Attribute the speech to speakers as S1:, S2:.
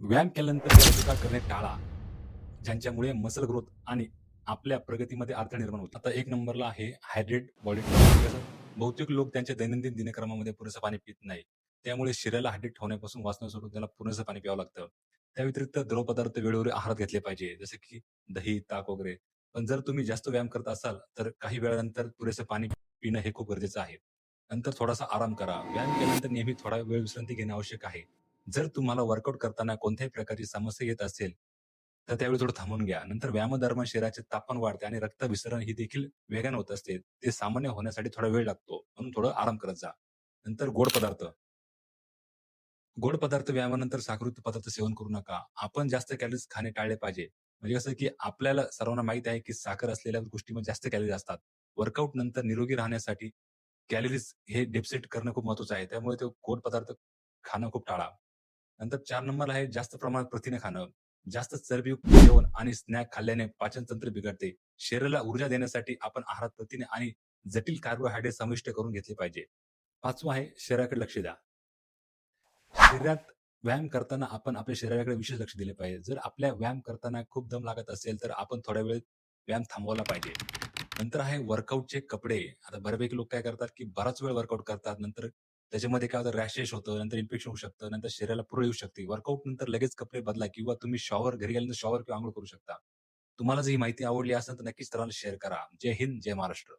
S1: व्यायाम केल्यानंतर ज्या चुका करणे टाळा, ज्यांच्यामुळे मसल ग्रोथ आणि आपल्या प्रगतीमध्ये अडथळे निर्माण होतात. आता एक नंबरला आहे हायड्रेट बॉडी. कसं बहुतेक लोक त्यांच्या दैनंदिन दिनक्रमामध्ये पुरेसं पाणी पित नाही. त्यामुळे शरीराला हायड्रेट होण्यापासून वाचण्यासाठी त्याला पुरेसं पाणी प्यावं लागतं. त्या व्यतिरिक्त द्रवपदार्थ वेळोवेळी आहारात घेतले पाहिजे, जसे की दही, ताक वगैरे. पण जर तुम्ही जास्त व्यायाम करत असाल, तर काही वेळानंतर पुरेसं पाणी पिणं हे खूप गरजेचं आहे. नंतर थोडासा आराम करा. व्यायाम केल्यानंतर नेहमी थोडा वेळ विश्रांती घेणे आवश्यक आहे. जर तुम्हाला वर्कआउट करताना कोणत्याही प्रकारची समस्या येत असेल, तर त्यावेळी थोडं थांबून घ्या. नंतर व्यायामादरम्यान शरीराचे तापमान वाढते आणि रक्त विसरण ही देखील वेगाने होत असते. ते सामान्य होण्यासाठी थोडा वेळ लागतो. म्हणून थोडं आराम करत जा. नंतर गोड पदार्थ. गोड पदार्थ व्यायामानंतर साखरयुक्त पदार्थ सेवन करू नका. आपण जास्त कॅलरीज खाणे टाळले पाहिजे. म्हणजे कसं की आपल्याला सर्वांना माहीत आहे की साखर असलेल्या गोष्टीमध्ये जास्त कॅलरीज असतात. वर्कआउट नंतर निरोगी राहण्यासाठी कॅलरीज हे डेफिसिट करणं खूप महत्त्वाचं आहे. त्यामुळे ते गोड पदार्थ खाणं खूप टाळा. नंतर 4 नंबरला आहे जास्त प्रमाणात प्रथिने खाणं. जास्त चरबीयुक्त जेवण आणि स्नॅक खाल्ल्याने पाचनतंत्र बिघडते. शरीराला ऊर्जा देण्यासाठी आपण आहारात प्रथिने आणि जटिल कार्बोहायड्रेट समाविष्ट करून घेतले पाहिजे. 5वं आहे शरीराकडे लक्ष द्या. शरीरात व्यायाम करताना आपण आपल्या शरीराकडे विशेष लक्ष दिले पाहिजे. जर आपल्या व्यायाम करताना खूप दम लागत असेल, तर आपण थोड्या वेळ व्यायाम थांबवला पाहिजे. नंतर आहे वर्कआउटचे कपडे. आता बऱ्यापैकी लोक काय करतात, की बराच वेळ वर्कआउट करतात. नंतर त्याच्यामध्ये काय होतं रॅशेस होतं, नंतर इन्फेक्शन होऊ शकतं, नंतर शरीराला पुरळ येऊ शकते. वर्कआउट नंतर लगेच कपडे बदला किंवा तुम्ही घरी गेल्यानंतर शॉवर किंवा अंघोळ करू शकता. तुम्हाला जर ही माहिती आवडली असेल, तर नक्कीच सर्वांना शेअर करा. जय हिंद, जय महाराष्ट्र.